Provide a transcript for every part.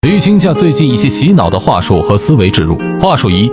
捋清下最近一些洗脑的话术和思维植入。话术一：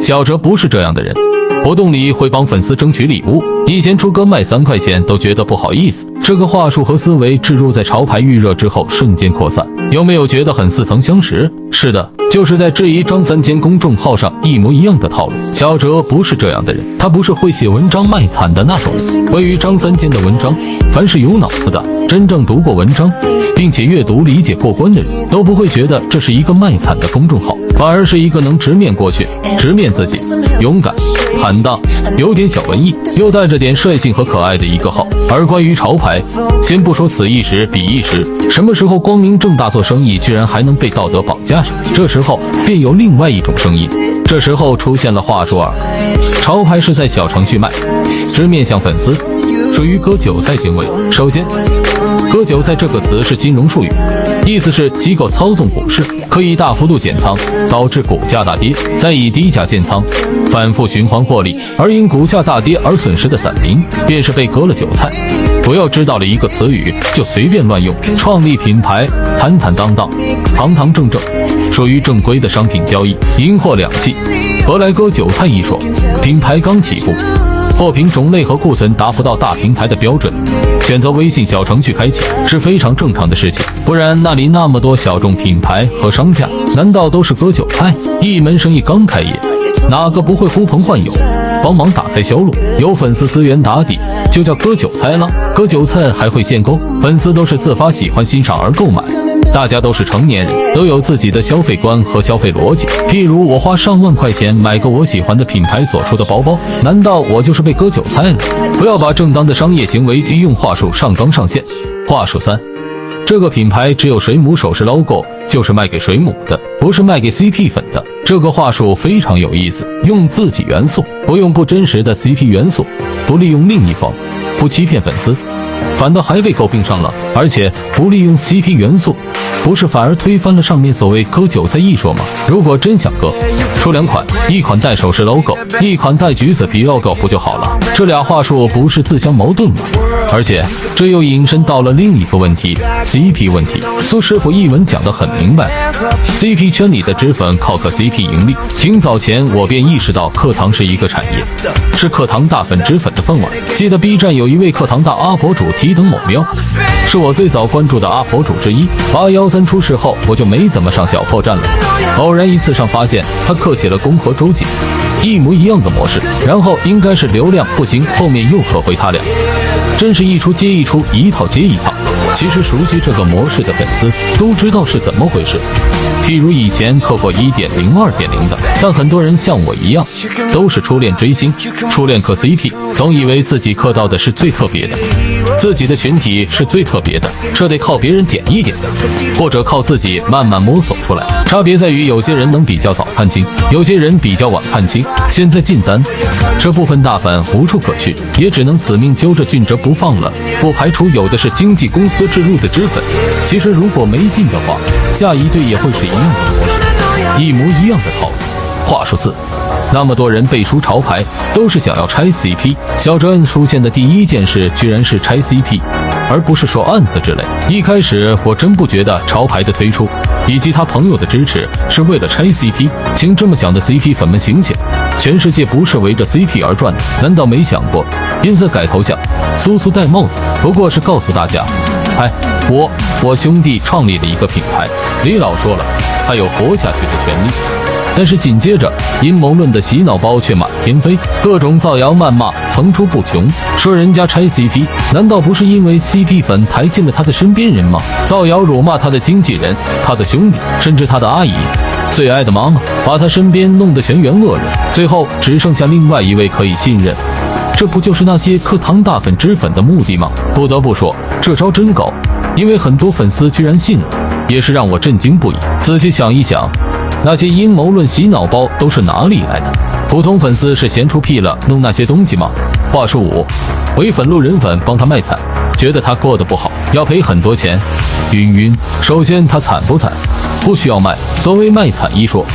小哲不是这样的人，活动里会帮粉丝争取礼物，以前出歌卖3块钱都觉得不好意思。这个话术和思维植入在潮牌预热之后瞬间扩散，有没有觉得很似曾相识？是的，就是在质疑张三坚公众号上一模一样的套路。小哲不是这样的人，他不是会写文章卖惨的那种人。关于张三坚的文章，凡是有脑子的、真正读过文章并且阅读理解过关的人都不会觉得这是一个卖惨的公众号，反而是一个能直面过去、直面自己、勇敢、坦荡、有点小文艺又带着点率性和可爱的一个号。而关于潮牌，先不说此一时彼一时，什么时候光明正大做生意居然还能被道德绑架上，这时候便有另外一种声音。这时候出现了话术二：潮牌是在小程序卖，只面向粉丝，属于割韭菜行为。首先，割韭菜这个词是金融术语，意思是机构操纵股市，可以大幅度减仓，导致股价大跌，再以低价建仓，反复循环获利，而因股价大跌而损失的散民便是被割了韭菜。不要知道了一个词语就随便乱用，创立品牌坦坦荡荡、堂堂正正，属于正规的商品交易，银货两讫，何来割韭菜一说？品牌刚起步，货品种类和库存达不到大平台的标准，选择微信小程序开启是非常正常的事情，不然那里那么多小众品牌和商家，难道都是割韭菜？一门生意刚开业，哪个不会呼朋唤友帮忙打开销路？有粉丝资源打底就叫割韭菜了？割韭菜还会限购？粉丝都是自发喜欢欣赏而购买，大家都是成年人，都有自己的消费观和消费逻辑。譬如我花上万块钱买个我喜欢的品牌所出的包包，难道我就是被割韭菜了？不要把正当的商业行为利用话术上纲上线。话术三：这个品牌只有水母首饰 logo， 就是卖给水母的，不是卖给 CP 粉的。这个话术非常有意思，用自己元素，不用不真实的 CP 元素，不利用另一方，不欺骗粉丝，反倒还被诟病上了。而且不利用 CP 元素，不是反而推翻了上面所谓割韭菜一说吗？如果真想割，出2款，一款带首饰 logo， 一款带橘子皮 logo 不就好了？这俩话术不是自相矛盾吗？而且这又引申到了另一个问题， CP 问题。苏师傅一文讲得很明白， CP 圈里的脂粉靠嗑 CP 盈利。挺早前我便意识到课堂是一个产业，是课堂大粉脂粉的饭碗。记得 B 站有一位课堂大阿博主提灯某喵，是我最早关注的阿博主之一。813出事后我就没怎么上小破站了，偶然一次上发现他刻起了攻和周瑾一模一样的模式，然后应该是流量不行，后面又刻回他俩，真是一出接一出，一套接一套。其实熟悉这个模式的粉丝都知道是怎么回事，譬如以前刻过 1.0、2.0 的，但很多人像我一样都是初恋追星，初恋磕 CP， 总以为自己磕到的是最特别的，自己的群体是最特别的，这得靠别人点一点的，或者靠自己慢慢摸索出来。差别在于有些人能比较早看清，有些人比较晚看清。现在进单，这部分大粉无处可去，也只能死命揪着俊哲不放了。不排除有的是经纪公司置入的脂粉，其实如果没进的话，下一对也会是一样的模式，一模一样的套路。话术4：那么多人背书潮牌，都是想要拆 CP。小哲恩出现的第一件事居然是拆 CP， 而不是说案子之类。一开始我真不觉得潮牌的推出以及他朋友的支持是为了拆 CP， 请这么想的 CP 粉们醒醒，全世界不是围着 CP 而转的。难道没想过颜色改头像，苏苏戴帽子，不过是告诉大家，我兄弟创立了一个品牌。李老说了，他有活下去的权利。但是紧接着阴谋论的洗脑包却满天飞，各种造谣谩骂层出不穷，说人家拆 CP， 难道不是因为 CP 粉抬进了他的身边人吗？造谣辱骂他的经纪人、他的兄弟，甚至他的阿姨、最爱的妈妈，把他身边弄得全员恶人，最后只剩下另外一位可以信任。这不就是那些课堂大粉脂粉的目的吗？不得不说，这招真高，因为很多粉丝居然信了，也是让我震惊不已。仔细想一想，那些阴谋论洗脑包都是哪里来的？普通粉丝是闲出屁了弄那些东西吗？话术5：唯粉路人粉帮他卖惨，觉得他过得不好，要赔很多钱。云云，首先他惨不惨？不需要卖。所谓卖惨一说，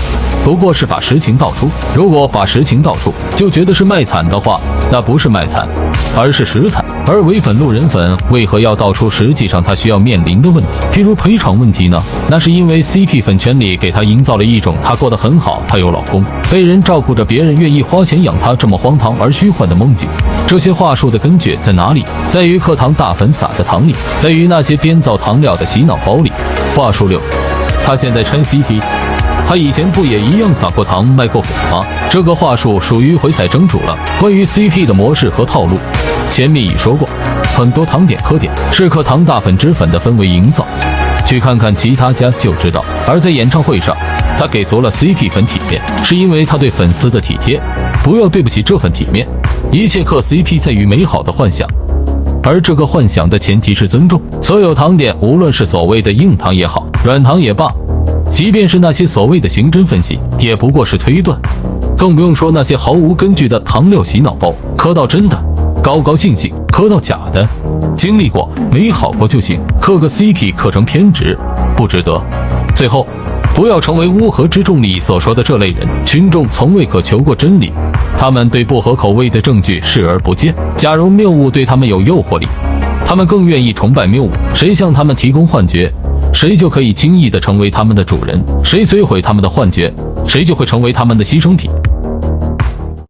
不过是把实情道出。如果把实情道出，就觉得是卖惨的话，那不是卖惨，而是实惨。而唯粉路人粉为何要道出实际上他需要面临的问题，譬如赔偿问题呢？那是因为 CP 粉圈里给他营造了一种他过得很好，他有老公，被人照顾着，别人愿意花钱养他这么荒唐而虚幻的梦境。这些话术的根据在哪里？在于课堂大粉撒的糖里，在于那些编造糖料的洗脑包里。话术6，他现在抻 CP， 他以前不也一样撒过糖卖过粉吗？这个话术属于回踩正主了。关于 CP 的模式和套路，前面已说过，很多糖点磕点是课堂大粉脂粉的氛围营造，去看看其他家就知道。而在演唱会上，他给足了 CP 粉体面，是因为他对粉丝的体贴。不要对不起这份体面，一切磕 CP在于美好的幻想，而这个幻想的前提是尊重。所有糖点，无论是所谓的硬糖也好，软糖也罢，即便是那些所谓的刑侦分析，也不过是推断，更不用说那些毫无根据的糖料洗脑包，磕到真的高高兴兴，磕到假的经历过美好过就行，磕个 CP 磕成偏执不值得。最后，不要成为乌合之众里所说的这类人，群众从未渴求过真理，他们对不合口味的证据视而不见。假如谬误对他们有诱惑力，他们更愿意崇拜谬误。谁向他们提供幻觉，谁就可以轻易地成为他们的主人；谁摧毁他们的幻觉，谁就会成为他们的牺牲品。